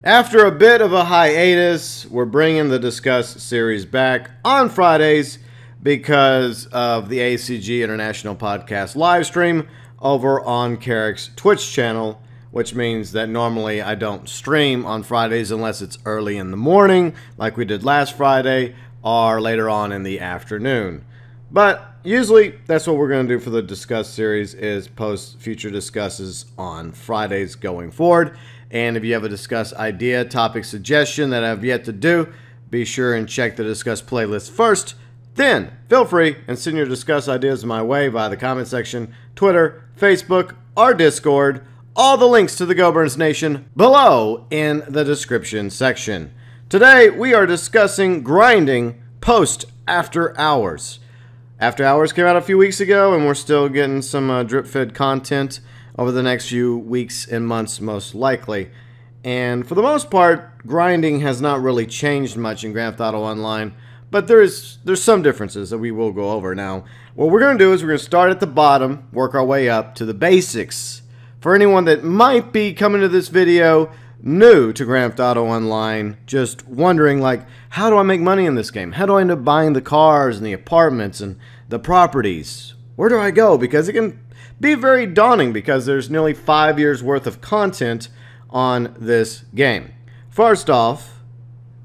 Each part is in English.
After a bit of a hiatus, we're bringing the Discuss series back on Fridays because of the ACG International Podcast live stream over on Carrick's Twitch channel, which means that normally I don't stream on Fridays unless it's early in the morning, like we did last Friday, or later on in the afternoon. But usually that's what we're going to do for the Discuss series, is post future Discusses on Fridays going forward. And if you have a Discuss idea, topic suggestion that I've yet to do, be sure and check the Discuss playlist first. Then feel free and send your Discuss ideas my way via the comment section, Twitter, Facebook, or Discord. All the links to the GeauxBurns Nation below in the description section. Today we are discussing grinding post After Hours. After Hours came out a few weeks ago, and we're still getting some drip-fed content over the next few weeks and months, most likely. And for the most part, grinding has not really changed much in Grand Theft Auto Online, but there's some differences that we will go over. Now, what we're going to do is we're going to start at the bottom, work our way up to the basics. For anyone that might be coming to this video new to Grand Theft Auto Online, just wondering, like, how do I make money in this game? How do I end up buying the cars and the apartments and the properties? Where do I go? Because it can be very daunting, because there's nearly 5 years worth of content on this game. First off,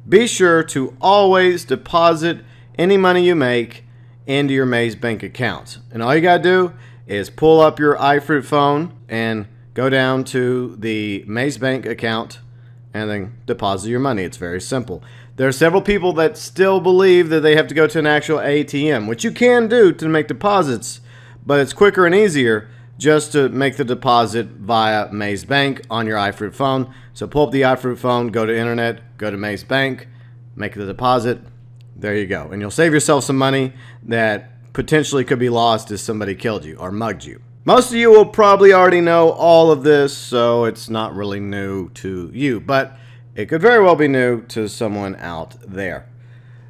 be sure to always deposit any money you make into your Maze Bank account. And all you gotta do is pull up your iFruit phone and go down to the Maze Bank account and then deposit your money. It's very simple. There are several people that still believe that they have to go to an actual ATM, which you can do to make deposits, but it's quicker and easier just to make the deposit via Maze Bank on your iFruit phone. So pull up the iFruit phone, go to internet, go to Maze Bank, make the deposit. There you go. And you'll save yourself some money that potentially could be lost if somebody killed you or mugged you. Most of you will probably already know all of this, so it's not really new to you, but it could very well be new to someone out there.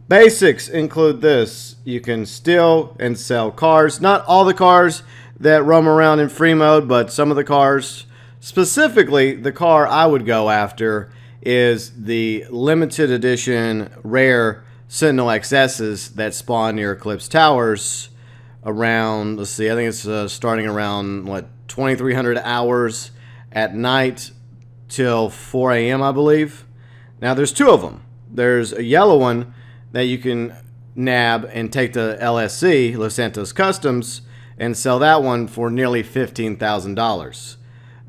Basics include this: you can steal and sell cars. Not all the cars that roam around in free mode, but some of the cars. Specifically, the car I would go after is the limited edition rare Sentinel XS's that spawn near Eclipse Towers around, let's see, I think it's starting around, what, 2300 hours at night till 4 a.m., I believe. Now, there's two of them. There's a yellow one that you can nab and take to LSC, Los Santos Customs, and sell that one for nearly $15,000.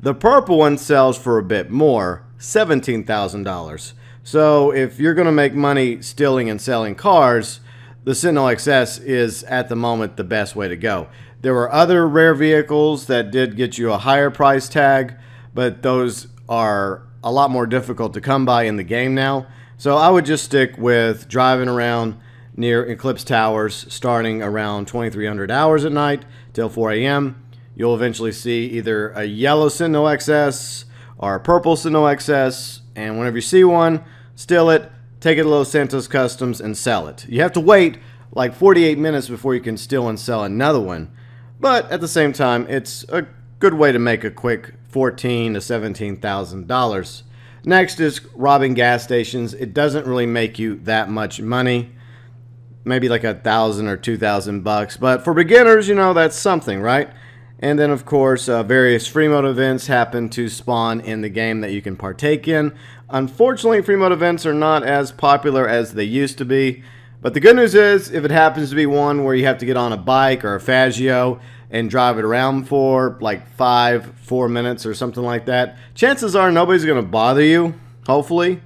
The purple one sells for a bit more, $17,000. So if you're going to make money stealing and selling cars, the Sentinel XS is at the moment the best way to go. There were other rare vehicles that did get you a higher price tag, but those are a lot more difficult to come by in the game now. So I would just stick with driving around near Eclipse Towers starting around 2300 hours at night till 4 a.m. You'll eventually see either a yellow Sentinel XS or a purple Sentinel XS, and whenever you see one, steal it, take it to Los Santos Customs, and sell it. You have to wait like 48 minutes before you can steal and sell another one, but at the same time, it's a good way to make a quick $14,000 to $17,000. Next is robbing gas stations. It doesn't really make you that much money, maybe like $1,000 or $2,000 but for beginners, you know, that's something, right? And then, of course, various free mode events happen to spawn in the game that you can partake in. Unfortunately, free mode events are not as popular as they used to be, but the good news is, if it happens to be one where you have to get on a bike or a Fazio and drive it around for like 4 minutes or something like that, chances are nobody's going to bother you, hopefully,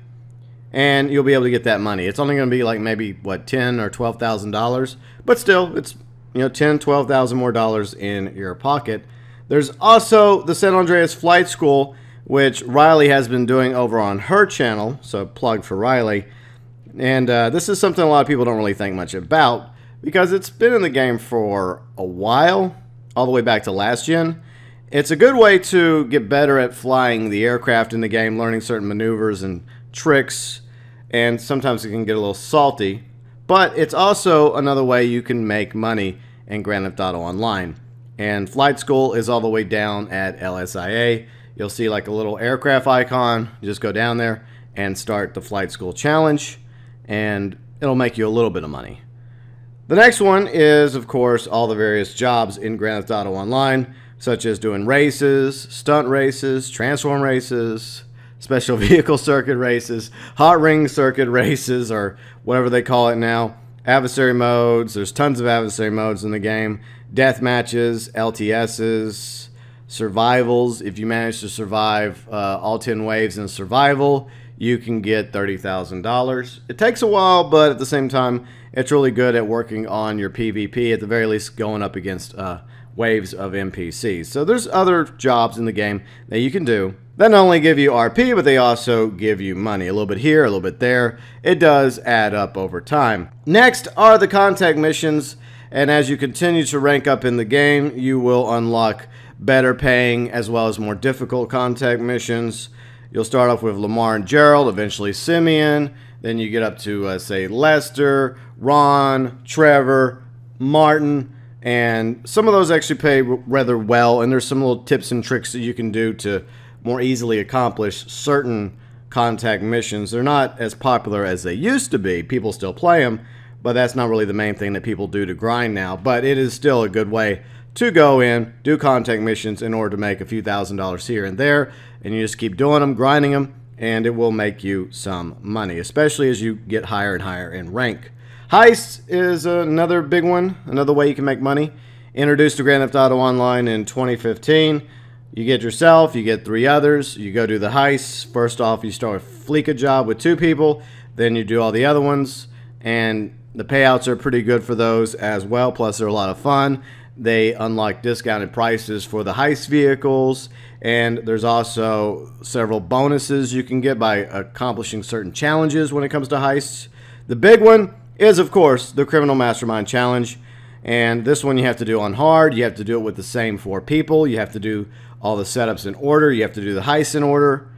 and you'll be able to get that money. It's only going to be like maybe, what, $10,000 or $12,000, but still, it's, you know, $10,000, $12,000 more dollars in your pocket. There's also the San Andreas Flight School, which Riley has been doing over on her channel, so plug for Riley. And this is something a lot of people don't really think much about, because it's been in the game for a while, all the way back to last gen. It's a good way to get better at flying the aircraft in the game, learning certain maneuvers and tricks, and sometimes it can get a little salty. But it's also another way you can make money in Grand Theft Auto Online. And Flight School is all the way down at LSIA. You'll see like a little aircraft icon. You just go down there and start the flight school challenge, and it'll make you a little bit of money. The next one is, of course, all the various jobs in Grand Theft Auto Online, such as doing races, stunt races, transform races, special vehicle circuit races, hot ring circuit races, or whatever they call it now, adversary modes. There's tons of adversary modes in the game, death matches, LTSs, survivals. If you manage to survive all 10 waves in survival, you can get $30,000. It takes a while, but at the same time, it's really good at working on your PvP, at the very least going up against waves of NPCs. So there's other jobs in the game that you can do that not only give you RP, but they also give you money. A little bit here, a little bit there. It does add up over time. Next are the contact missions, and as you continue to rank up in the game, you will unlock better paying as well as more difficult contact missions. You'll start off with Lamar and Gerald, eventually Simeon. Then you get up to, say, Lester, Ron, Trevor, Martin, and some of those actually pay rather well, and there's some little tips and tricks that you can do to more easily accomplish certain contact missions. They're not as popular as they used to be. People still play them, but that's not really the main thing that people do to grind now. But it is still a good way to go in, do contact missions in order to make a few $1,000s here and there, and you just keep doing them, grinding them, and it will make you some money, especially as you get higher and higher in rank. Heists is another big one, another way you can make money. Introduced to Grand Theft Auto Online in 2015. You get yourself, you get 3 others, you go do the heists. First off, you start a Fleeca job with 2 people, then you do all the other ones, and the payouts are pretty good for those as well, plus they're a lot of fun. They unlock discounted prices for the heist vehicles, and there's also several bonuses you can get by accomplishing certain challenges when it comes to heists. The big one is, of course, the Criminal Mastermind Challenge, and this one you have to do on hard. You have to do it with the same 4 people. You have to do all the setups in order. You have to do the heists in order,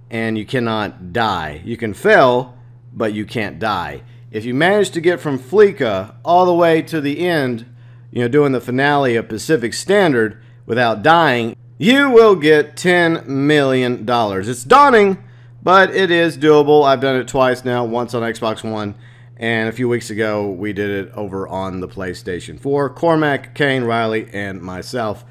and you cannot die. You can fail, but you can't die. If you manage to get from Fleeca all the way to the end, you know, doing the finale of Pacific Standard without dying, you will get $10 million. It's daunting, but it is doable. I've done it twice now, once on Xbox One, and a few weeks ago we did it over on the PlayStation 4. Cormac, Kane, Riley, and myself.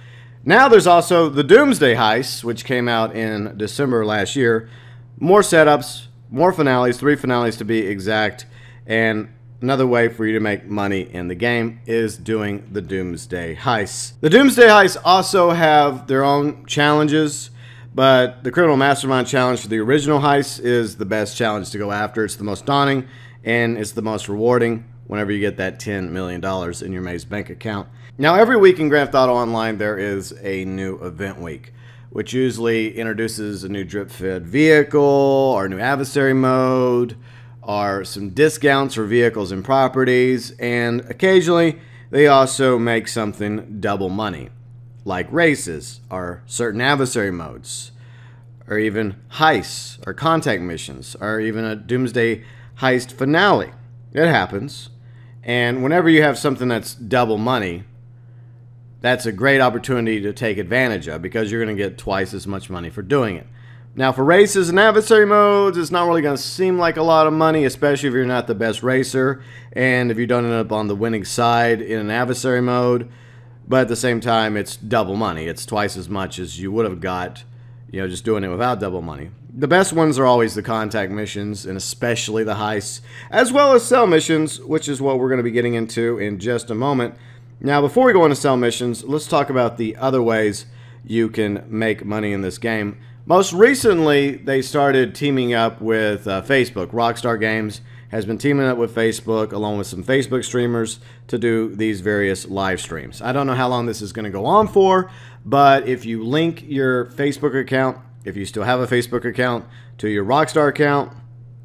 Now there's also the Doomsday Heist, which came out in December last year. More setups, more finales, 3 finales to be exact, and another way for you to make money in the game is doing the Doomsday Heists. The Doomsday Heists also have their own challenges, but the Criminal Mastermind Challenge for the original heist is the best challenge to go after. It's the most daunting, and it's the most rewarding whenever you get that $10 million in your Maze bank account. Now, every week in Grand Theft Auto Online, there is a new event week, which usually introduces a new drip-fed vehicle, or a new adversary mode, are some discounts for vehicles and properties, and occasionally they also make something double money, like races, or certain adversary modes, or even heists, or contact missions, or even a Doomsday Heist finale. It happens, and whenever you have something that's double money, that's a great opportunity to take advantage of, because you're going to get twice as much money for doing it. Now, for races and adversary modes, it's not really going to seem like a lot of money, especially if you're not the best racer and if you don't end up on the winning side in an adversary mode. But at the same time, it's double money. It's twice as much as you would have got, you know, just doing it without double money. The best ones are always the contact missions, and especially the heists, as well as cell missions, which is what we're going to be getting into in just a moment. Now, before we go into cell missions, let's talk about the other ways you can make money in this game. Most recently, they started teaming up with Facebook. Rockstar Games has been teaming up with Facebook, along with some Facebook streamers, to do these various live streams. I don't know how long this is going to go on for, but if you link your Facebook account, if you still have a Facebook account, to your Rockstar account,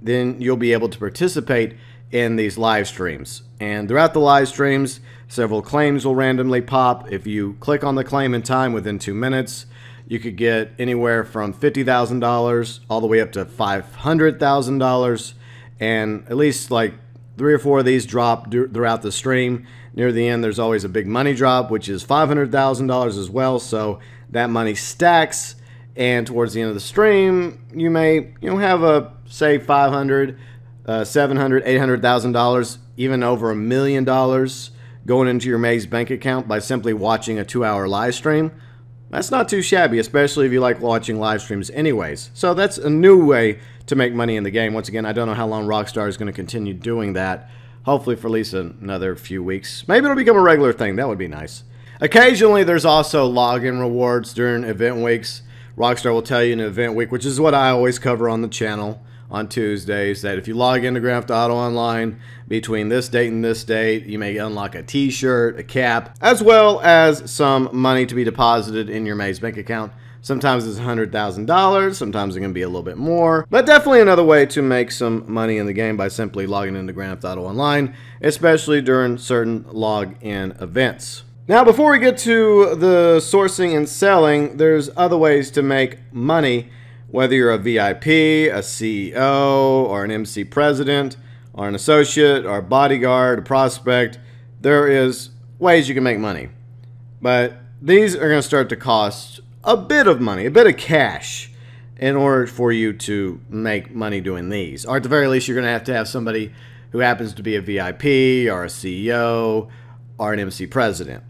then you'll be able to participate in these live streams. And throughout the live streams, several claims will randomly pop. If you click on the claim in time within 2 minutes, you could get anywhere from $50,000 all the way up to $500,000, and at least like 3 or 4 of these drop throughout the stream. Near the end, there's always a big money drop, which is $500,000 as well, so that money stacks, and towards the end of the stream, you may have a, say, $500, $700, $800,000, even over $1 million going into your Maze bank account by simply watching a 2-hour live stream. That's not too shabby, especially if you like watching live streams anyways. So that's a new way to make money in the game. Once again, I don't know how long Rockstar is going to continue doing that. Hopefully for at least another few weeks. Maybe it'll become a regular thing. That would be nice. Occasionally, there's also login rewards during event weeks. Rockstar will tell you in an event week, which is what I always cover on the channel on Tuesdays, that if you log into Grand Theft Auto Online between this date and this date, you may unlock a t-shirt, a cap, as well as some money to be deposited in your Maze bank account. Sometimes it's $100,000, sometimes it can be a little bit more, but definitely another way to make some money in the game by simply logging into Grand Theft Auto Online, especially during certain log-in events. Now, before we get to the sourcing and selling, there's other ways to make money, whether you're a VIP, a CEO, or an MC president, or an associate, or a bodyguard, a prospect. There is ways you can make money. But these are going to start to cost a bit of money, a bit of cash, in order for you to make money doing these. Or at the very least, you're going to have somebody who happens to be a VIP, or a CEO, or an MC president.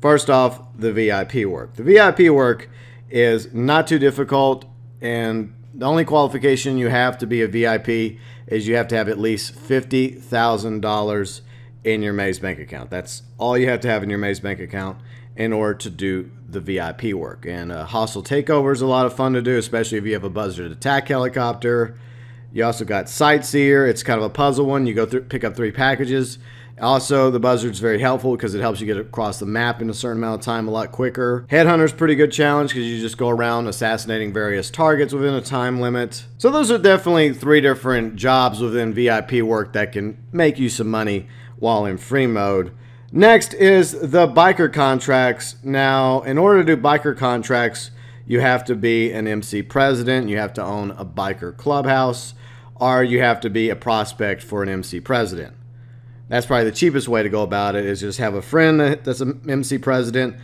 First off, the VIP work. The VIP work is not too difficult, and the only qualification you have to be a VIP is you have to have at least $50,000 in your Maze bank account. That's all you have to have in your Maze bank account in order to do the VIP work. And hostile takeover is a lot of fun to do, especially if you have a buzzard attack helicopter. You also got Sightseer. It's kind of a puzzle one. You go through, pick up 3 packages. Also, the buzzard's very helpful because it helps you get across the map in a certain amount of time a lot quicker. Headhunter's pretty good challenge because you just go around assassinating various targets within a time limit. So those are definitely 3 different jobs within VIP work that can make you some money while in free mode. Next is the biker contracts. Now, in order to do biker contracts, you have to be an MC president, you have to own a biker clubhouse, or you have to be a prospect for an MC president. That's probably the cheapest way to go about it, is just have a friend that's an MC president.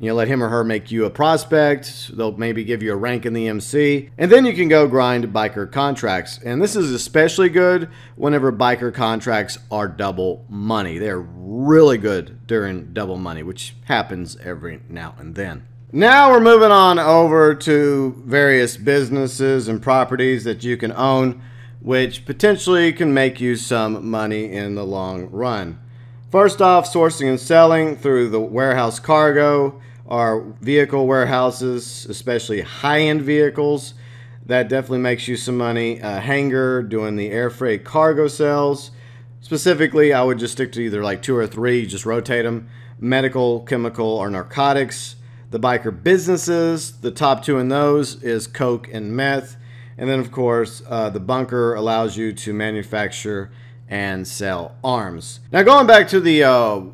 Let him or her make you a prospect. They'll maybe give you a rank in the MC. And then you can go grind biker contracts. And this is especially good whenever biker contracts are double money. They're really good during double money, which happens every now and then. Now we're moving on over to various businesses and properties that you can own, which potentially can make you some money in the long run. First off, sourcing and selling through the warehouse cargo or vehicle warehouses, especially high-end vehicles. That definitely makes you some money. Hangar, doing the air freight cargo sales. Specifically, I would just stick to either like 2 or 3, you just rotate them. Medical, chemical, or narcotics. The biker businesses, the top 2 in those is coke and meth. And then, of course, the bunker allows you to manufacture and sell arms. Now, going back to the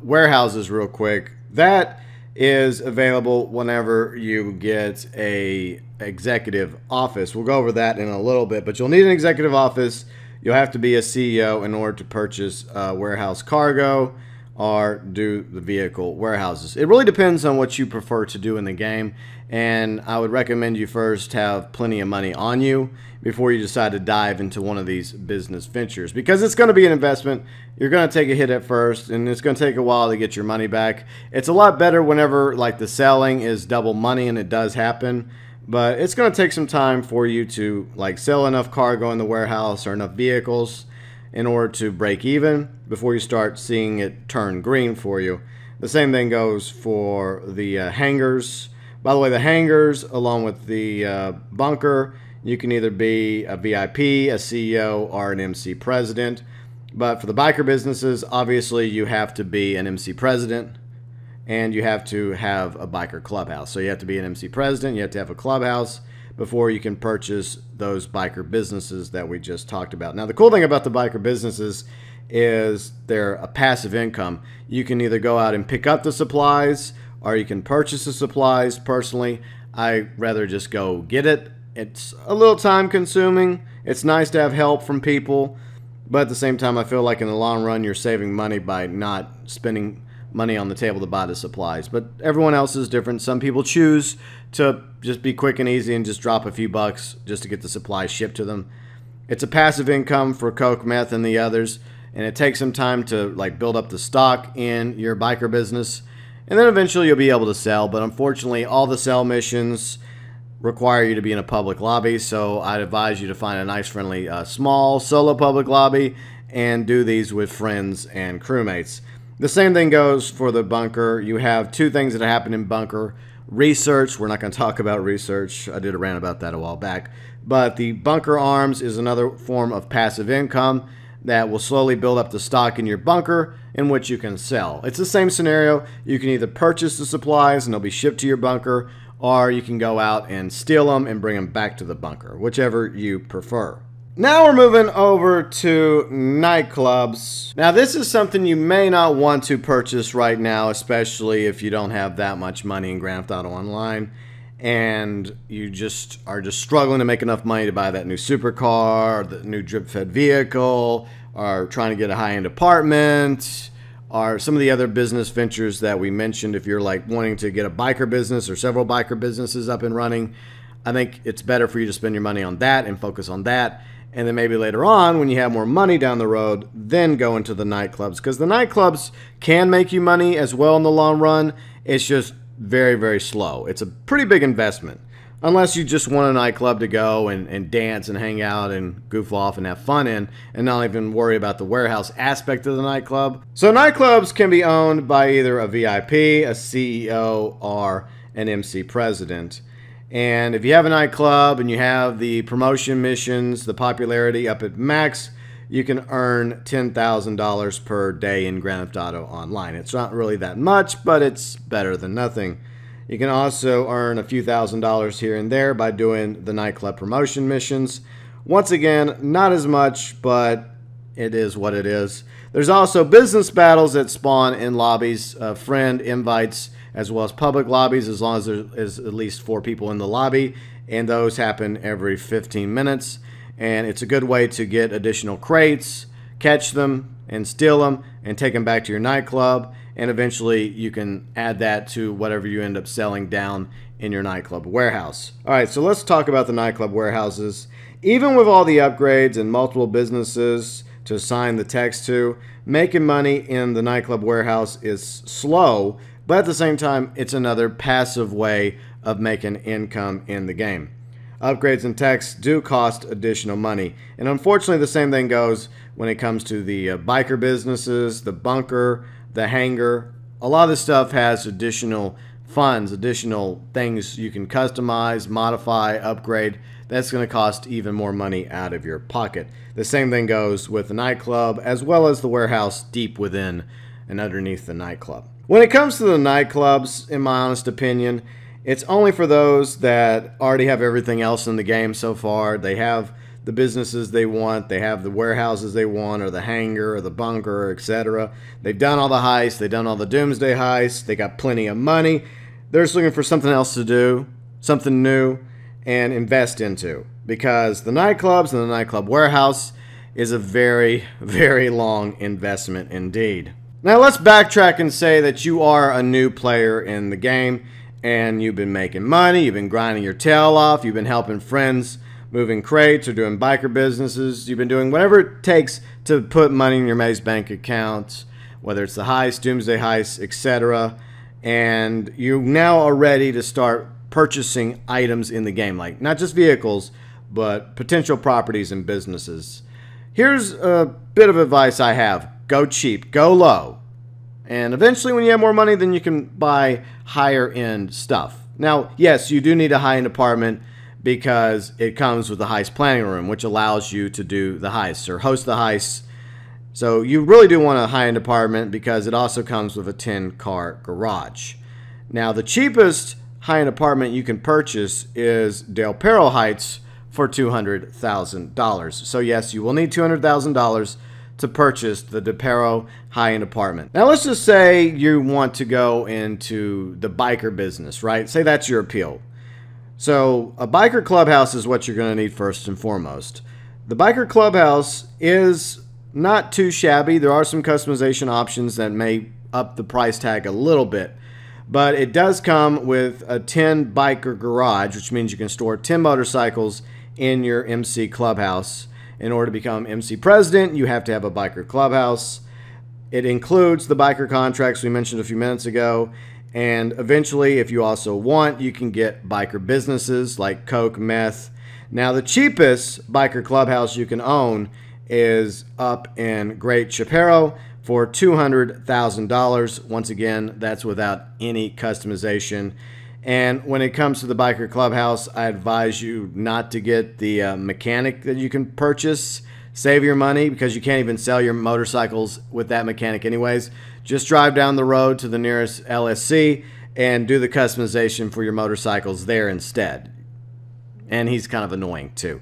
warehouses real quick, that is available whenever you get a executive office. We'll go over that in a little bit, but you'll need an executive office. You'll have to be a CEO in order to purchase warehouse cargo or do the vehicle warehouses. It really depends on what you prefer to do in the game, and I would recommend you first have plenty of money on you before you decide to dive into one of these business ventures, because it's going to be an investment. You're going to take a hit at first, and it's going to take a while to get your money back. It's a lot better whenever like the selling is double money, and it does happen, but it's going to take some time for you to like sell enough cargo in the warehouse or enough vehicles in order to break even before you start seeing it turn green for you. The same thing goes for the hangars. By the way, the hangars, along with the bunker, you can either be a VIP, a CEO, or an MC president. But for the biker businesses, obviously you have to be an MC president, and you have to have a biker clubhouse. So you have to be an MC president, you have to have a clubhouse before you can purchase those biker businesses that we just talked about. Now, the cool thing about the biker businesses is they're a passive income. You can either go out and pick up the supplies, or you can purchase the supplies. Personally, I rather just go get it. It's a little time consuming. It's nice to have help from people, but at the same time, I feel like in the long run, you're saving money by not spending money on the table to buy the supplies. But everyone else is different. Some people choose to just be quick and easy and just drop a few bucks just to get the supplies shipped to them. It's a passive income for coke, meth, and the others, and it takes some time to like build up the stock in your biker business, and then eventually you'll be able to sell. But unfortunately, all the sell missions require you to be in a public lobby, so I'd advise you to find a nice, friendly, small solo public lobby and do these with friends and crewmates. The same thing goes for the bunker. You have two things that happen in bunker. Research, we're not going to talk about research. I did a rant about that a while back. But the bunker arms is another form of passive income that will slowly build up the stock in your bunker in which you can sell. It's the same scenario. You can either purchase the supplies and they'll be shipped to your bunker, or you can go out and steal them and bring them back to the bunker, whichever you prefer. Now we're moving over to nightclubs. Now this is something you may not want to purchase right now, especially if you don't have that much money in Grand Theft Auto Online and you are just struggling to make enough money to buy that new supercar, or the new drip-fed vehicle, or trying to get a high-end apartment, or some of the other business ventures that we mentioned. If you're like wanting to get a biker business or several biker businesses up and running, I think it's better for you to spend your money on that and focus on that. And then maybe later on, when you have more money down the road, then go into the nightclubs. Because the nightclubs can make you money as well in the long run. It's just very, very slow. It's a pretty big investment. Unless you just want a nightclub to go and dance and hang out and goof off and have fun in, and not even worry about the warehouse aspect of the nightclub. So nightclubs can be owned by either a VIP, a CEO, or an MC president. And if you have a nightclub and you have the promotion missions, the popularity up at max, you can earn $10,000 per day in Grand Theft Auto Online. It's not really that much, but it's better than nothing. You can also earn a few $1,000s here and there by doing the nightclub promotion missions. Once again, not as much, but it is what it is. There's also business battles that spawn in lobbies, friend invites, as well as public lobbies, as long as there is at least 4 people in the lobby, and those happen every 15 minutes. And it's a good way to get additional crates, catch them, and steal them, and take them back to your nightclub, and eventually you can add that to whatever you end up selling down in your nightclub warehouse. Alright, so let's talk about the nightclub warehouses. Even with all the upgrades and multiple businesses to assign the techs to, making money in the nightclub warehouse is slow, but at the same time, it's another passive way of making income in the game. Upgrades and techs do cost additional money. And unfortunately, the same thing goes when it comes to the biker businesses, the bunker, the hangar. A lot of this stuff has additional funds, additional things you can customize, modify, upgrade. That's going to cost even more money out of your pocket. The same thing goes with the nightclub, as well as the warehouse deep within and underneath the nightclub. When it comes to the nightclubs, in my honest opinion, it's only for those that already have everything else in the game so far. They have the businesses they want, they have the warehouses they want, or the hangar, or the bunker, etc. They've done all the heists, they've done all the doomsday heists, they got plenty of money. They're just looking for something else to do, something new, and invest into. Because the nightclubs and the nightclub warehouse is a very, very long investment indeed. Now let's backtrack and say that you are a new player in the game, and you've been making money, you've been grinding your tail off, you've been helping friends moving crates or doing biker businesses, you've been doing whatever it takes to put money in your maze bank account, whether it's the heist, doomsday heist, etc. And you now are ready to start purchasing items in the game, like not just vehicles, but potential properties and businesses. Here's a bit of advice I have. Go cheap, go low. And eventually when you have more money, then you can buy higher end stuff. Now, yes, you do need a high-end apartment because it comes with a heist planning room, which allows you to do the heists or host the heists. So you really do want a high-end apartment because it also comes with a 10-car garage. Now, the cheapest high-end apartment you can purchase is Del Perro Heights for $200,000. So yes, you will need $200,000 to purchase the Del Perro high-end apartment. Now let's just say you want to go into the biker business, right? Say that's your appeal. So a biker clubhouse is what you're going to need first and foremost. The biker clubhouse is not too shabby. There are some customization options that may up the price tag a little bit. But it does come with a 10 biker garage, which means you can store 10 motorcycles in your MC clubhouse. In order to become MC president, you have to have a biker clubhouse. It includes the biker contracts we mentioned a few minutes ago. And eventually, if you also want, you can get biker businesses like coke, meth. Now, the cheapest biker clubhouse you can own is up in Great Chaparral for $200,000. Once again, that's without any customization. And when it comes to the biker clubhouse, I advise you not to get the mechanic that you can purchase. Save your money because you can't even sell your motorcycles with that mechanic anyways. Just drive down the road to the nearest LSC and do the customization for your motorcycles there instead. And he's kind of annoying too.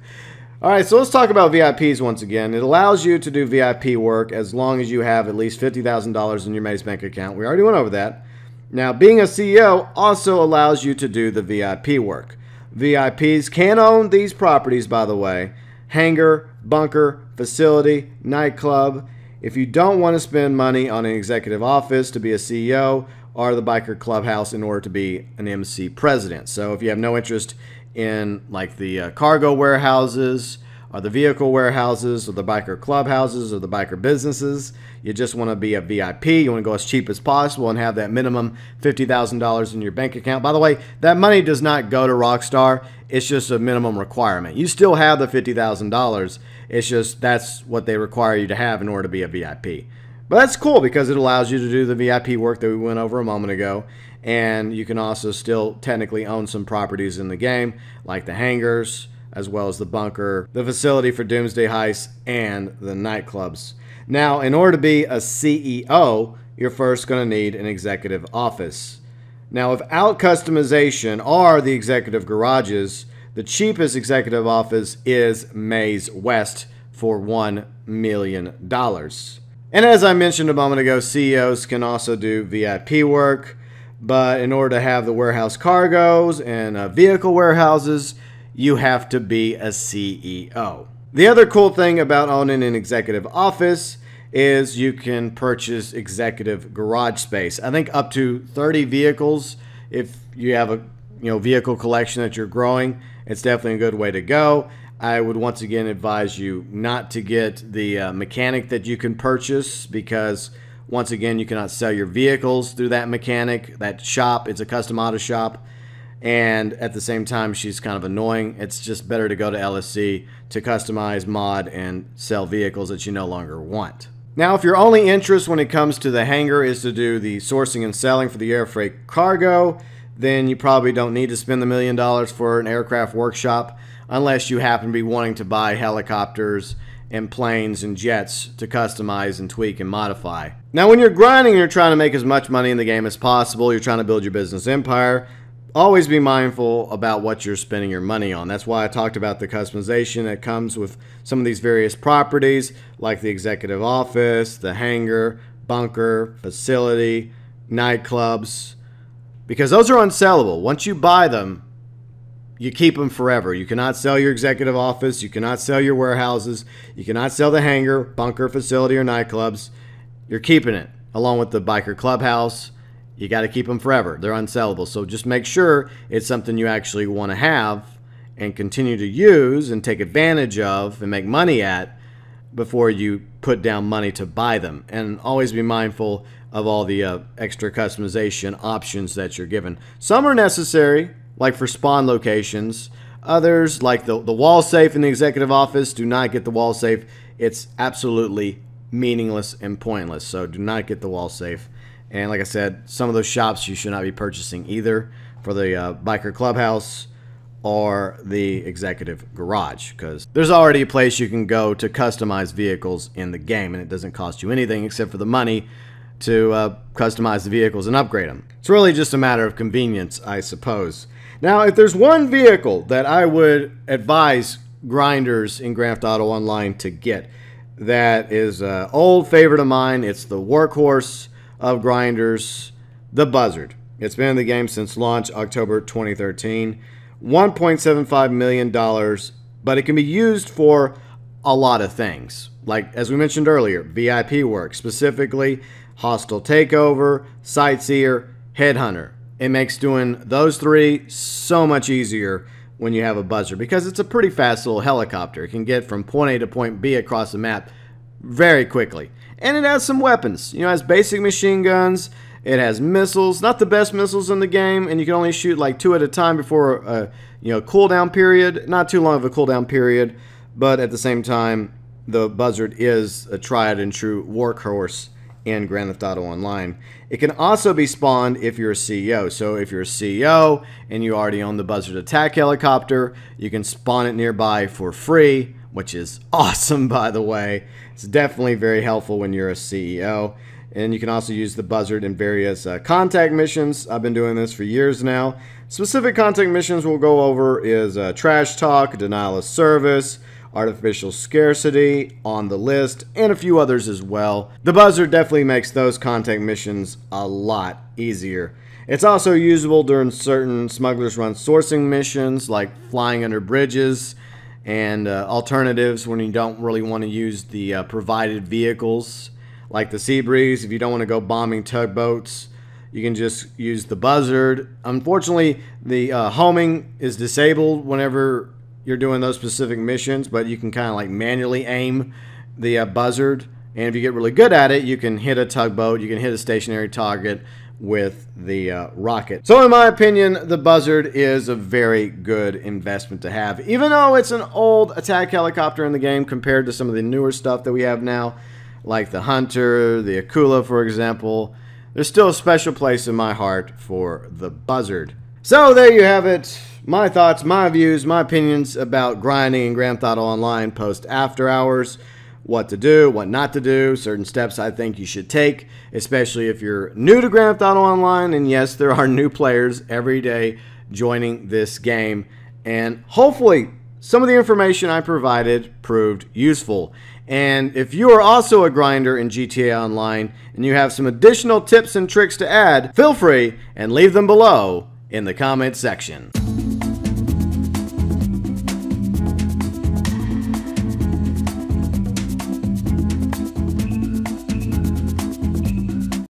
All right, so let's talk about VIPs once again. It allows you to do VIP work as long as you have at least $50,000 in your Maze Bank account. We already went over that. Now, being a CEO also allows you to do the VIP work. VIPs can own these properties, by the way: hangar, bunker, facility, nightclub. If you don't want to spend money on an executive office to be a CEO or the biker clubhouse in order to be an MC president. So if you have no interest in like the cargo warehouses or the vehicle warehouses or the biker clubhouses or the biker businesses, you just want to be a VIP, you want to go as cheap as possible and have that minimum $50,000 in your bank account. By the way, that money does not go to Rockstar. It's just a minimum requirement. You still have the $50,000. It's just that's what they require you to have in order to be a VIP. But that's cool because it allows you to do the VIP work that we went over a moment ago. And you can also still technically own some properties in the game, like the hangars, as well as the bunker, the facility for Doomsday Heists, and the nightclubs. Now, in order to be a CEO, you're first going to need an executive office. Now, without customization or the executive garages, the cheapest executive office is Maze West for $1 million. And as I mentioned a moment ago, CEOs can also do VIP work. But in order to have the warehouse cargoes and vehicle warehouses, you have to be a CEO. The other cool thing about owning an executive office is you can purchase executive garage space. I think up to 30 vehicles. If you have a vehicle collection that you're growing, it's definitely a good way to go. I would once again advise you not to get the mechanic that you can purchase because once again, you cannot sell your vehicles through that mechanic, that shop. It's a custom auto shop. And at the same time, she's kind of annoying. It's just better to go to LSC to customize, mod, and sell vehicles that you no longer want. Now, if your only interest when it comes to the hangar is to do the sourcing and selling for the air freight cargo, then you probably don't need to spend the $1 million for an aircraft workshop unless you happen to be wanting to buy helicopters and planes and jets to customize and tweak and modify. Now, when you're grinding and you're trying to make as much money in the game as possible, you're trying to build your business empire, always be mindful about what you're spending your money on. That's why I talked about the customization that comes with some of these various properties, like the executive office, the hangar, bunker, facility, nightclubs, because those are unsellable. Once you buy them, you keep them forever. You cannot sell your executive office. You cannot sell your warehouses. You cannot sell the hangar, bunker, facility, or nightclubs. You're keeping it, along with the biker clubhouse. You got to keep them forever. They're unsellable. So just make sure it's something you actually want to have and continue to use and take advantage of and make money at before you put down money to buy them. And always be mindful of all the extra customization options that you're given. Some are necessary, like for spawn locations. Others, like the wall safe in the executive office, do not get the wall safe. It's absolutely meaningless and pointless. So do not get the wall safe. And like I said, some of those shops you should not be purchasing either for the biker clubhouse or the executive garage, because there's already a place you can go to customize vehicles in the game, and it doesn't cost you anything except for the money to customize the vehicles and upgrade them. It's really just a matter of convenience, I suppose. Now, if there's one vehicle that I would advise grinders in Grand Theft Auto Online to get, that is an old favorite of mine. It's the workhorse of grinders, the Buzzard. It's been in the game since launch, October 2013. $1.75 million, but it can be used for a lot of things. Like, as we mentioned earlier, VIP work, specifically Hostile Takeover, Sightseer, Headhunter. It makes doing those 3 so much easier when you have a buzzard, because it's a pretty fast little helicopter. It can get from point A to point B across the map very quickly. And it has some weapons. You know, it has basic machine guns. It has missiles, not the best missiles in the game, and you can only shoot like 2 at a time before a cooldown period. Not too long of a cooldown period, but at the same time, the buzzard is a tried and true workhorse in Grand Theft Auto Online. It can also be spawned if you're a CEO. So if you're a CEO and you already own the buzzard attack helicopter, you can spawn it nearby for free, which is awesome, by the way. It's definitely very helpful when you're a CEO. And you can also use the buzzard in various contact missions. I've been doing this for years now. Specific contact missions we'll go over is trash talk, denial of service, artificial scarcity, on the list, and a few others as well. The buzzard definitely makes those contact missions a lot easier. It's also usable during certain smugglers run sourcing missions, like flying under bridges, and alternatives when you don't really want to use the provided vehicles, like the Sea Breeze. If you don't want to go bombing tugboats, you can just use the buzzard. Unfortunately, the homing is disabled whenever you're doing those specific missions, but you can kind of like manually aim the buzzard, and if you get really good at it, you can hit a tugboat, you can hit a stationary target with the rocket. So in my opinion, the buzzard is a very good investment to have, even though it's an old attack helicopter in the game compared to some of the newer stuff that we have now, like the Hunter, the Akula, for example. There's still a special place in my heart for the buzzard. So there you have it. My thoughts, my views, my opinions about grinding in Grand Theft Auto Online post after hours. What to do, what not to do, certain steps I think you should take, especially if you're new to Grand Theft Auto Online. And yes, there are new players every day joining this game. And hopefully some of the information I provided proved useful. And if you are also a grinder in GTA Online and you have some additional tips and tricks to add, feel free and leave them below in the comment section.